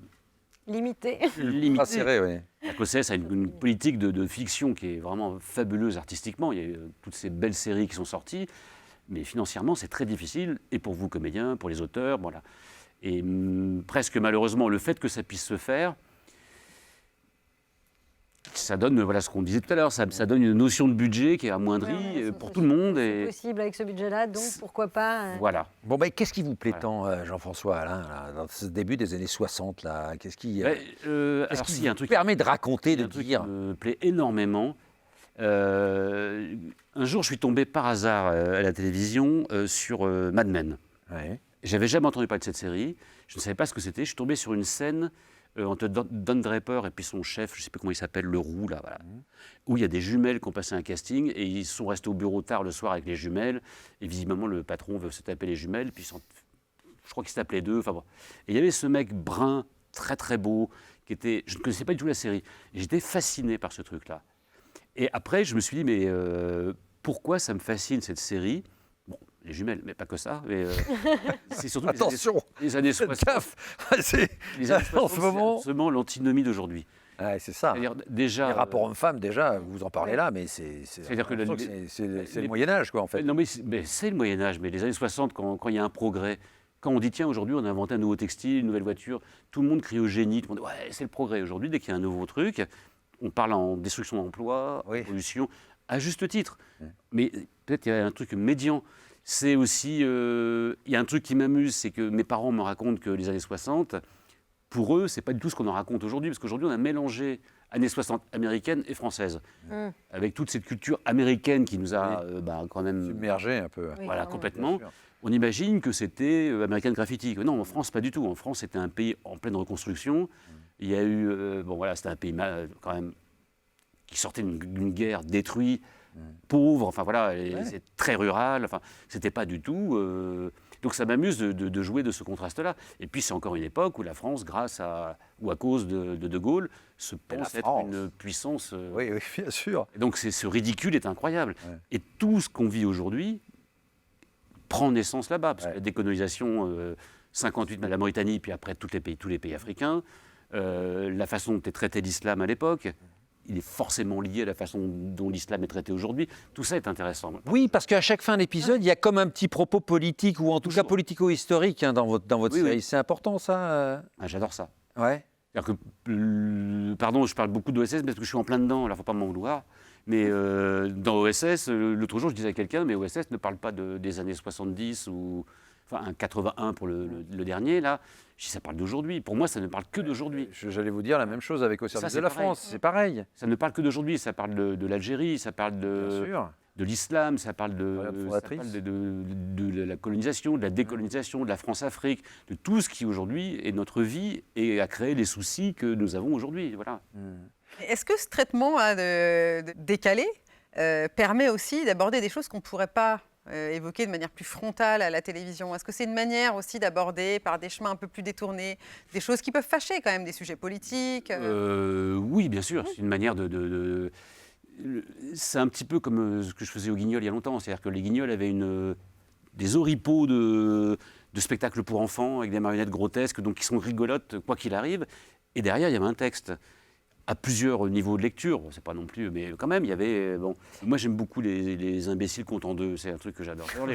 Limité. limités. Serré, oui. OCS a une politique de fiction qui est vraiment fabuleuse artistiquement. Il y a toutes ces belles séries qui sont sorties. Mais financièrement, c'est très difficile, et pour vous, comédiens, pour les auteurs, voilà. Et presque malheureusement, le fait que ça puisse se faire, ça donne, voilà ce qu'on disait tout à l'heure, ça donne une notion de budget qui est amoindrie pour tout le monde. C'est possible avec ce budget-là, donc pourquoi pas Voilà. Bon, ben, qu'est-ce qui vous plaît tant, Jean-François, Alain, là, dans ce début des années 60 là, qu'est-ce qui y a un truc permet de raconter, de Un dire? truc qui me plaît énormément. Un jour, je suis tombé par hasard à la télévision sur Mad Men. Ouais. J'avais jamais entendu parler de cette série. Je ne savais pas ce que c'était. Je suis tombé sur une scène entre Don Draper et puis son chef, je ne sais plus comment il s'appelle, le roux, là, voilà, où il y a des jumelles qui ont passé un casting et ils sont restés au bureau tard le soir avec les jumelles. Et visiblement, le patron veut se taper les jumelles. Puis je crois qu'il s'appelait deux. Enfin bon. Et il y avait ce mec brun, très très beau, je ne connaissais pas du tout la série. Et j'étais fasciné par ce truc-là. Et après, je me suis dit, mais pourquoi ça me fascine cette série? Bon, les jumelles, mais pas que ça. Mais c'est surtout attention, les années 60. Les années 60, en ce moment, c'est l'antinomie d'aujourd'hui. Ouais, c'est ça. C'est-à-dire déjà les rapports hommes-femmes, déjà, vous en parlez là, mais c'est-à-dire que c'est le Moyen-Âge, quoi, en fait. Non, mais c'est le Moyen-Âge, mais les années 60, quand il y a un progrès, quand on dit, tiens, aujourd'hui, on a inventé un nouveau textile, une nouvelle voiture, tout le monde crie au génie, tout le monde dit, ouais, c'est le progrès. Aujourd'hui, dès qu'il y a un nouveau truc, on parle en destruction d'emplois, pollution, à juste titre. Mais peut-être qu'il y a un truc médian. C'est aussi... il y a un truc qui m'amuse, c'est que mes parents me racontent que les années 60, pour eux, c'est pas du tout ce qu'on en raconte aujourd'hui, parce qu'aujourd'hui, on a mélangé années 60 américaines et françaises, avec toute cette culture américaine qui nous a quand même... submergé un peu. Voilà, complètement. On imagine que c'était American Graffiti. Non, en France, pas du tout. En France, c'était un pays en pleine reconstruction. Il y a eu... c'était un pays quand même qui sortait d'une guerre détruit, pauvre, enfin voilà, c'est très rural, enfin, c'était pas du tout... Donc ça m'amuse de jouer de ce contraste-là. Et puis c'est encore une époque où la France, grâce à cause de Gaulle, se pense être une puissance... Oui, bien sûr. Et donc ce ridicule est incroyable. Ouais. Et tout ce qu'on vit aujourd'hui prend naissance là-bas, parce que la décolonisation, 58, la Mauritanie, puis après tous les pays africains, la façon dont est traité l'islam à l'époque... il est forcément lié à la façon dont l'islam est traité aujourd'hui. Tout ça est intéressant. Oui, parce qu'à chaque fin d'épisode, il y a comme un petit propos politique, ou en tout cas politico-historique dans votre série. Oui. C'est important, ça J'adore ça. Ouais. C'est-à-dire que, pardon, je parle beaucoup d'OSS parce que je suis en plein dedans, alors il ne faut pas m'en vouloir. Mais dans OSS, l'autre jour, je disais à quelqu'un, mais OSS ne parle pas des années 70 ou... Enfin, un 81 pour le dernier, là. Je dis, ça parle d'aujourd'hui. Pour moi, ça ne parle que d'aujourd'hui. J'allais vous dire la même chose avec Au service de la France. C'est pareil. Ça ne parle que d'aujourd'hui. Ça parle de l'Algérie, ça parle de l'islam, ça parle de la colonisation, de la décolonisation, de la France-Afrique, de tout ce qui aujourd'hui est notre vie et a créé les soucis que nous avons aujourd'hui. Voilà. Est-ce que ce traitement décalé permet aussi d'aborder des choses qu'on ne pourrait pas évoquer de manière plus frontale à la télévision? Est-ce que c'est une manière aussi d'aborder par des chemins un peu plus détournés des choses qui peuvent fâcher quand même, des sujets politiques Oui, bien sûr. C'est une manière c'est un petit peu comme ce que je faisais au Guignol il y a longtemps. C'est-à-dire que les Guignols avaient des oripeaux de spectacles pour enfants avec des marionnettes grotesques, donc qui sont rigolotes quoi qu'il arrive. Et derrière, il y avait un texte. à plusieurs niveaux de lecture. Bon, c'est pas non plus, mais quand même, il y avait. Bon, moi, j'aime beaucoup les imbéciles comptent en deux. C'est un truc que j'adore. D'ailleurs,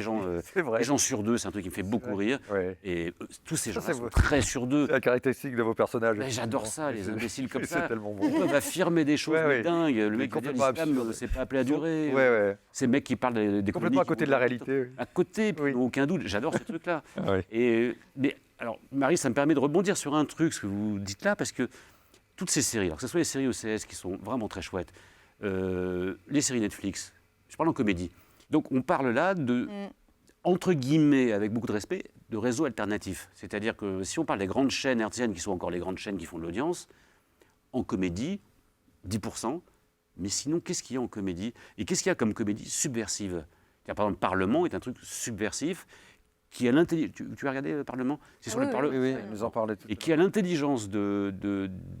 les gens sur deux, c'est un truc qui me fait beaucoup rire. Ouais. Et tous ces gens sont très sur deux. C'est la caractéristique de vos personnages. Mais j'adore ça, les imbéciles comme ça. C'est tellement bon. Ils peuvent affirmer des choses dingues. Le mec qui dit l'islam, c'est pas appelé à durer. Ces mecs qui parlent des complètement à côté de la réalité. À côté, aucun doute. J'adore ces trucs-là. Oui. Mais alors, Marie, ça me permet de rebondir sur un truc, ce que vous dites là, parce que toutes ces séries, alors que ce soit les séries OCS qui sont vraiment très chouettes, les séries Netflix, je parle en comédie. Donc on parle là de, entre guillemets, avec beaucoup de respect, de réseaux alternatifs. C'est-à-dire que si on parle des grandes chaînes hertziennes, qui sont encore les grandes chaînes qui font de l'audience, en comédie, 10%, mais sinon, qu'est-ce qu'il y a en comédie? Et qu'est-ce qu'il y a comme comédie subversive? Par exemple, Parlement est un truc subversif, qui a l'intelligence. Tu as regardé le Parlement? C'est sur le Parlement. Oui, nous en parlait tout. Et qui a l'intelligence de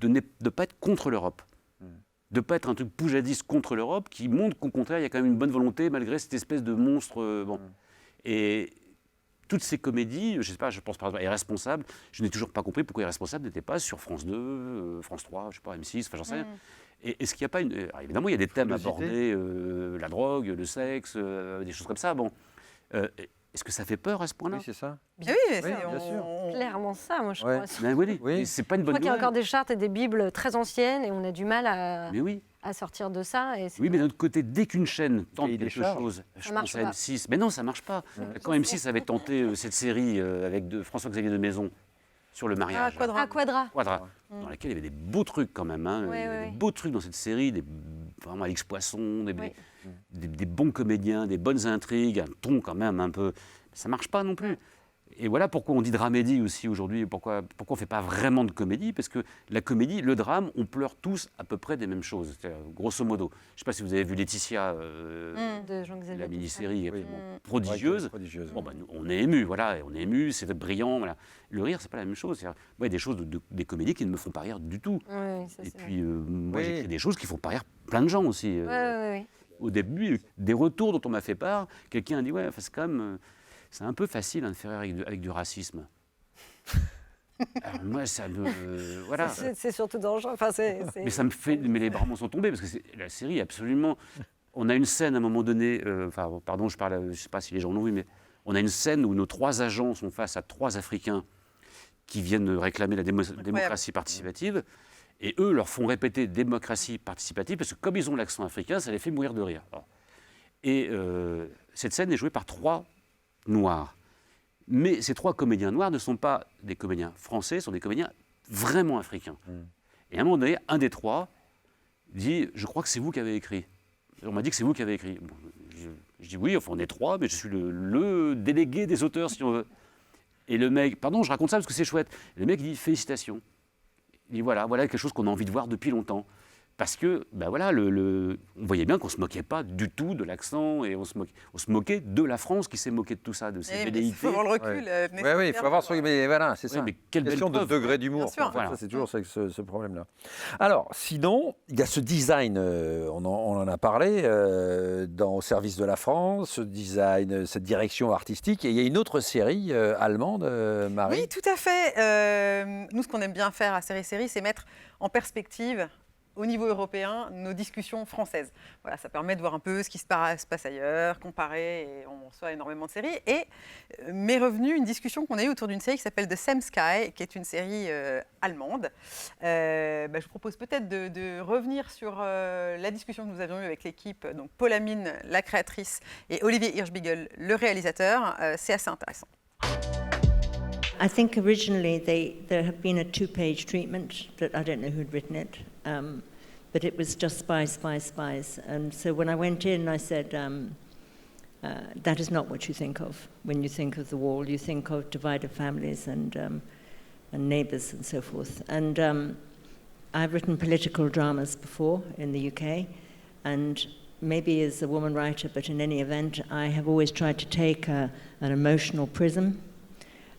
ne pas être contre l'Europe. De ne pas être un truc poujadiste contre l'Europe, qui montre qu'au contraire, il y a quand même une bonne volonté, malgré cette espèce de monstre. Bon. Et toutes ces comédies, je ne sais pas, je pense par exemple à Irresponsable, je n'ai toujours pas compris pourquoi Irresponsable n'était pas sur France 2, France 3, je ne sais pas, M6, enfin j'en sais rien. Et est-ce qu'il n'y a pas une. Alors, évidemment, il y a des thèmes abordés, la drogue, le sexe, des choses comme ça. Bon. Est-ce que ça fait peur à ce point-là? Oui, c'est ça. Bien sûr. Clairement ça, moi je crois. Ben oui. C'est pas une bonne Je crois qu'il y a nouvelle. encore des chartes et des bibles très anciennes et on a du mal à, Mais oui. à sortir de ça. Et Oui, mais d'un autre côté, dès qu'une chaîne tente des quelque charges. chose, je marche pense à pas. M6, mais non, ça marche pas. Quand M6 avait tenté cette série avec François-Xavier de Maison sur le mariage, Quadra. dans laquelle il y avait des beaux trucs quand même, hein. Il y avait des beaux trucs dans cette série, vraiment Alix Poisson, des bons comédiens, des bonnes intrigues, un ton quand même un peu. Ça marche pas non plus. Et voilà pourquoi on dit dramédie aussi aujourd'hui, pourquoi on ne fait pas vraiment de comédie, parce que la comédie, le drame, on pleure tous à peu près des mêmes choses, grosso modo. Je ne sais pas si vous avez vu Laetitia, de Jean-Xavier. la mini-série prodigieuse. Bon, ben, on est ému, voilà, on est ému, c'est brillant. Voilà. Le rire, c'est pas la même chose. Moi, il y a des choses, des comédies qui ne me font pas rire du tout. Et puis, moi, j'écris des choses qui font pas rire plein de gens aussi. Au début, des retours dont on m'a fait part, quelqu'un a dit, ouais, c'est quand même... C'est un peu facile de faire avec du racisme. Alors moi, ça me... voilà. C'est surtout dangereux. Enfin, Mais ça me fait... Mais les bras m'en sont tombés, parce que la série, absolument... On a une scène, à un moment donné... pardon, je ne sais pas si les gens l'ont vu, mais on a une scène où nos 3 agents sont face à 3 Africains qui viennent réclamer la démocratie participative, et eux leur font répéter démocratie participative, parce que comme ils ont l'accent africain, ça les fait mourir de rire. Et cette scène est jouée par 3 noirs. Mais ces 3 comédiens noirs ne sont pas des comédiens français, ce sont des comédiens vraiment africains. Et à un moment donné, un des 3 dit « Je crois que c'est vous qui avez écrit ». On m'a dit que c'est vous qui avez écrit. Bon, je dis « Oui, enfin on est 3, mais je suis le délégué des auteurs, si on veut ». Et le mec, pardon, je raconte ça parce que c'est chouette. Et le mec il dit « Félicitations ». Il dit « Voilà quelque chose qu'on a envie de voir depuis longtemps ». Parce que, ben voilà, on voyait bien qu'on ne se moquait pas du tout de l'accent et on se moquait de la France qui s'est moquée de tout ça, de ces velléités. Il faut avoir le recul. Oui, il faut avoir son... Mais voilà, c'est ça. Mais quelle question de degré d'humour. Voilà. C'est toujours ce problème-là. Alors, sinon, il y a ce design, on en a parlé, dans Au service de la France, ce design, cette direction artistique. Et il y a une autre série allemande, Marie. Oui, tout à fait. Nous, ce qu'on aime bien faire à Série, c'est mettre en perspective au niveau européen, nos discussions françaises. Voilà, ça permet de voir un peu ce qui se passe ailleurs, comparer, et on reçoit énormément de séries. Et m'est revenue une discussion qu'on a eue autour d'une série qui s'appelle The Same Sky, qui est une série allemande. Je vous propose peut-être de revenir sur la discussion que nous avions eue avec l'équipe, donc Paul Amine, la créatrice, et Olivier Hirschbiegel, le réalisateur. C'est assez intéressant. I think originally there had been a 2-page treatment that I don't know who'd written it, but it was just spies. And so when I went in, I said, that is not what you think of when you think of the wall. You think of divided families and neighbours and so forth. And I've written political dramas before in the UK, and maybe as a woman writer, but in any event, I have always tried to take an emotional prism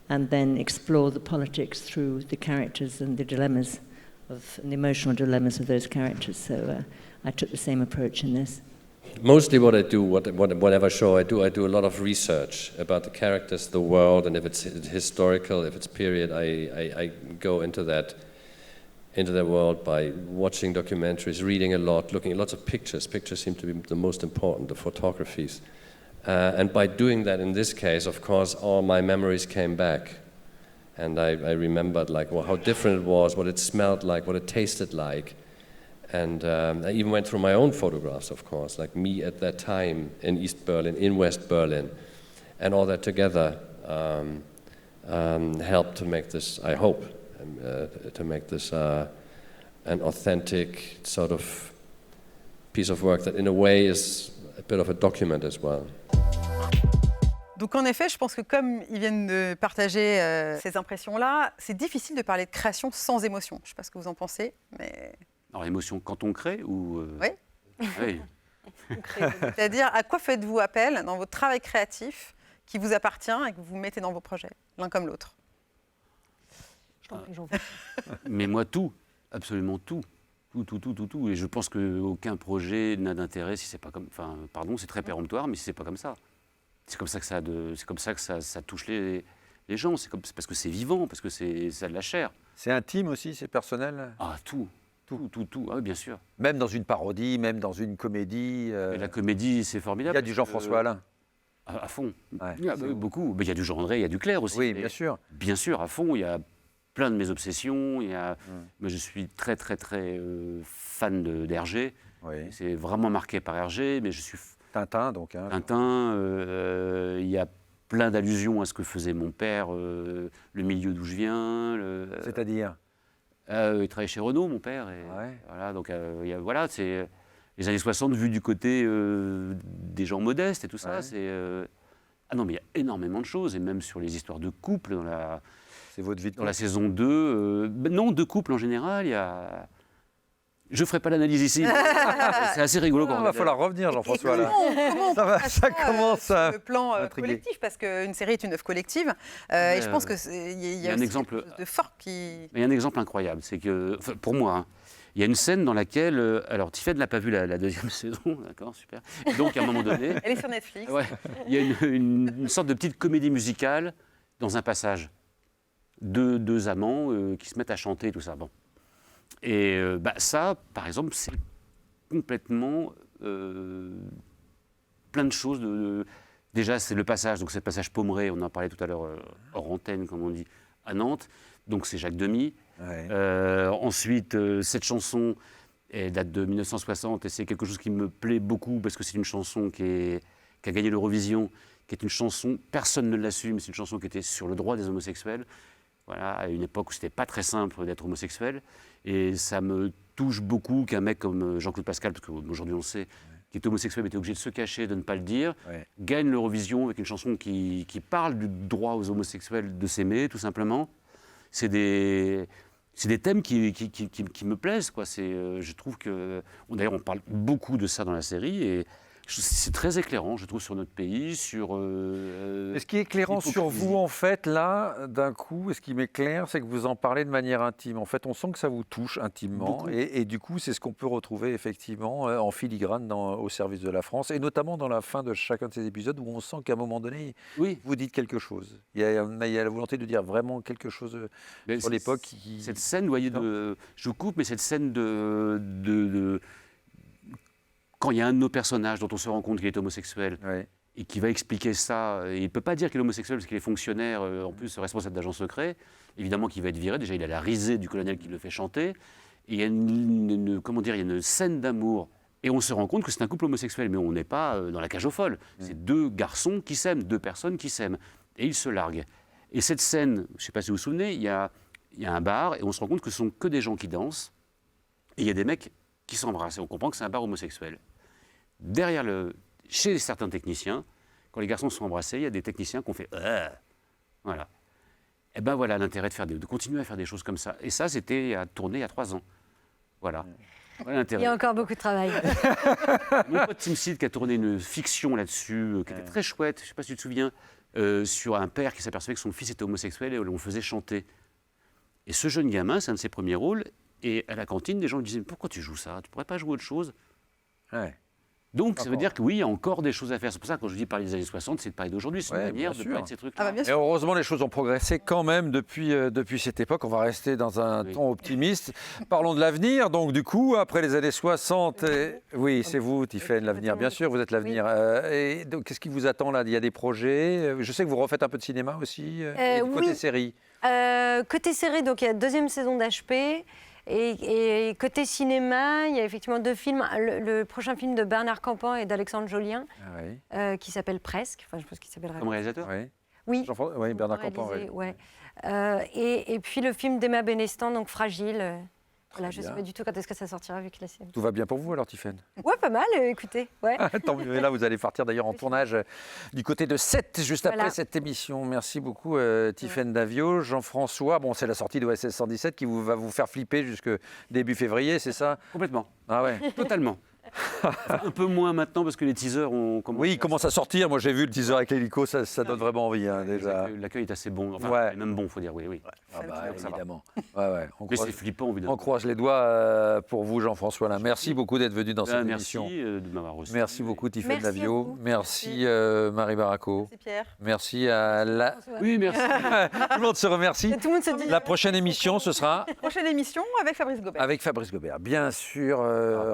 and then explore the politics through the characters and the dilemmas and the emotional dilemmas of those characters. So I took the same approach in this. Mostly what I do, whatever show I do a lot of research about the characters, the world, and if it's historical, if it's period, I go into that. into their world by watching documentaries, reading a lot, looking at lots of pictures. Pictures seem to be the most important, the photographies. And by doing that in this case, of course, all my memories came back. And I remembered like how different it was, what it smelled like, what it tasted like. And I even went through my own photographs, of course, like me at that time in East Berlin, in West Berlin. And all that together helped to make this, I hope, to make this an authentic sort of piece of work that in a way is a bit of a document as well. Donc en effet, je pense que comme ils viennent de partager ces impressions-là, c'est difficile de parler de création sans émotion. Je ne sais pas ce que vous en pensez, mais... Alors émotion quand on crée ou... Oui. Oui. C'est-à-dire, à quoi faites-vous appel dans votre travail créatif qui vous appartient et que vous mettez dans vos projets, l'un comme l'autre? Mais moi, tout. Absolument tout. Tout. Et je pense qu'aucun projet n'a d'intérêt si c'est pas comme... Enfin, pardon, c'est très péremptoire, mais si c'est pas comme ça. C'est comme ça que ça touche les gens. C'est parce que c'est vivant, parce que ça a de la chair. C'est intime aussi, c'est personnel? Ah, tout. Ah, oui, bien sûr. Même dans une parodie, même dans une comédie. Et la comédie, c'est formidable. Il y a du Jean-François Alain. À fond. Ouais, Il y a beaucoup. Mais il y a du Jean André, il y a du Clair aussi. Oui, bien sûr. Bien sûr, à fond. Il y a plein de mes obsessions. Moi, je suis très fan d'Hergé. Oui. C'est vraiment marqué par Hergé, mais je suis... Tintin, donc. Hein, Tintin, il y a plein d'allusions à ce que faisait mon père, le milieu d'où je viens. C'est-à-dire il travaillait chez Renault, mon père. Et voilà, donc voilà, c'est les années 60 vues du côté des gens modestes et tout ça. Ah non, mais il y a énormément de choses, et même sur les histoires de couple c'est votre vie de dans la saison 2. Non, de couple en général, il y a... Je ne ferai pas l'analyse ici. C'est assez rigolo. Il va falloir revenir, Jean-François. Comment ça commence à le plan intriguer. collectif, parce qu'une série est une œuvre collective. Et je pense qu'il y a un aussi exemple quelque chose de fort qui... Il y a un exemple incroyable, c'est que, enfin, pour moi, hein, il y a une scène dans laquelle... alors, Tiffaine n'a pas vu la deuxième saison, d'accord, super. Et donc, à un moment donné... Elle est sur Netflix. Ouais, il y a une sorte de petite comédie musicale dans un passage. Deux amants qui se mettent à chanter, tout ça. Bon. Et ça, par exemple, c'est complètement plein de choses. Déjà, c'est le passage, donc c'est le passage Pommeré, on en parlait tout à l'heure hors antenne, comme on dit, à Nantes. Donc c'est Jacques Demy. Ouais. Ensuite, cette chanson, elle date de 1960 et c'est quelque chose qui me plaît beaucoup parce que c'est une chanson qui a gagné l'Eurovision, qui est une chanson, personne ne l'assume, c'est une chanson qui était sur le droit des homosexuels. Voilà, à une époque où c'était pas très simple d'être homosexuel. Et ça me touche beaucoup qu'un mec comme Jean-Claude Pascal, parce qu'aujourd'hui on sait, qui est homosexuel, mais était obligé de se cacher, de ne pas le dire, gagne l'Eurovision avec une chanson qui parle du droit aux homosexuels de s'aimer, tout simplement. C'est des thèmes qui me plaisent, quoi. Je trouve que... D'ailleurs, on parle beaucoup de ça dans la série, et c'est très éclairant, je trouve, sur notre pays, sur... ce qui est éclairant sur vous, en fait, là, d'un coup, et ce qui m'éclaire, c'est que vous en parlez de manière intime. En fait, on sent que ça vous touche intimement, et du coup, c'est ce qu'on peut retrouver, effectivement, en filigrane au service de la France, et notamment dans la fin de chacun de ces épisodes, où on sent qu'à un moment donné, vous dites quelque chose. Il y a la volonté de dire vraiment quelque chose sur l'époque. Cette scène, vous voyez, je vous coupe, mais cette scène quand il y a un de nos personnages dont on se rend compte qu'il est homosexuel et qui va expliquer ça, et il ne peut pas dire qu'il est homosexuel parce qu'il est fonctionnaire, en plus responsable d'agent secret, évidemment qu'il va être viré. Déjà, il a la risée du colonel qui le fait chanter. Et il y a une scène d'amour. Et on se rend compte que c'est un couple homosexuel, mais on n'est pas dans la cage aux folles. C'est deux garçons qui s'aiment, deux personnes qui s'aiment. Et ils se larguent. Et cette scène, je ne sais pas si vous vous souvenez, il y a un bar et on se rend compte que ce sont que des gens qui dansent. Et il y a des mecs qui s'embrassent. Et on comprend que c'est un bar homosexuel. Chez certains techniciens, quand les garçons sont embrassés, il y a des techniciens qui ont fait voilà. Et ben voilà l'intérêt de continuer à faire des choses comme ça. Et ça, c'était à tourner il y a 3 ans. Voilà. Voilà l'intérêt. Il y a encore beaucoup de travail. Mon pote Tim Seed qui a tourné une fiction là-dessus, qui était très chouette, je ne sais pas si tu te souviens, sur un père qui s'apercevait que son fils était homosexuel et on faisait chanter. Et ce jeune gamin, c'est un de ses premiers rôles, et à la cantine, des gens lui disaient « Pourquoi tu joues ça? Tu ne pourrais pas jouer autre chose ?» Donc, ça veut dire que oui, il y a encore des choses à faire. C'est pour ça que quand je dis parler des années 60, c'est de parler d'aujourd'hui. C'est une manière de parler de ces trucs-là. Et heureusement, les choses ont progressé quand même depuis cette époque. On va rester dans un ton optimiste. Parlons de l'avenir. Donc, du coup, après les années 60, oui, c'est vous, Tiffaine, l'avenir. Bien sûr, vous êtes l'avenir. Et donc, qu'est-ce qui vous attend là? Il y a des projets. Je sais que vous refaites un peu de cinéma aussi. Côté série. Côté série, donc il y a 2e saison d'HP. Et côté cinéma, il y a effectivement 2 films. Le prochain film de Bernard Campan et d'Alexandre Jolien, qui s'appelle Presque. Enfin, je pense qu'il s'appellera. Comme réalisateur? Oui. Oui, Bernard Campan. Ouais. Et puis le film d'Emma Benestan, donc Fragile. Voilà, je ne sais pas du tout quand est-ce que ça sortira vu que la série. Tout va bien pour vous alors, Tiffaine? Ouais, pas mal, écoutez. Ouais. Tant mieux. Et là, vous allez partir d'ailleurs en tournage du côté de Sète, juste après cette émission. Merci beaucoup, Tiffaine Davio. Jean-François, bon, c'est la sortie de OSS 117 qui va vous faire flipper jusque début février, c'est ça? Complètement. Ah ouais. Totalement. Un peu moins maintenant parce que les teasers ont commencé. Oui, ils commencent à sortir. Moi, j'ai vu le teaser avec l'hélico, ça donne vraiment envie déjà. L'accueil est assez bon. Enfin, même bon, il faut dire, oui. Ah bah, évidemment. Mais c'est flippant, évidemment. On croise les doigts pour vous, Jean-François. Merci beaucoup d'être venu dans cette émission. Merci de m'avoir reçu. Merci beaucoup, Tiffaine Merci Davio. Merci, Marie Baraco. Merci Pierre. Merci à la... Oui, merci. Tout le monde se remercie. Tout le monde se dit. La prochaine émission, ce sera... Prochaine émission avec Fabrice Gobert. Avec Fabrice Gobert, bien sûr,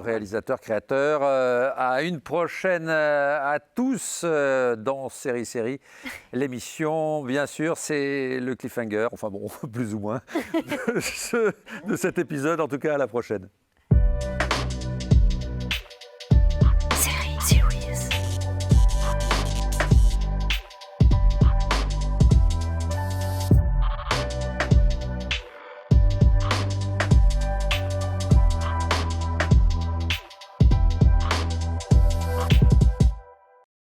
réalisateur, créateur. À une prochaine à tous dans Série. L'émission, bien sûr, c'est le cliffhanger, enfin bon, plus ou moins, de cet épisode. En tout cas, à la prochaine.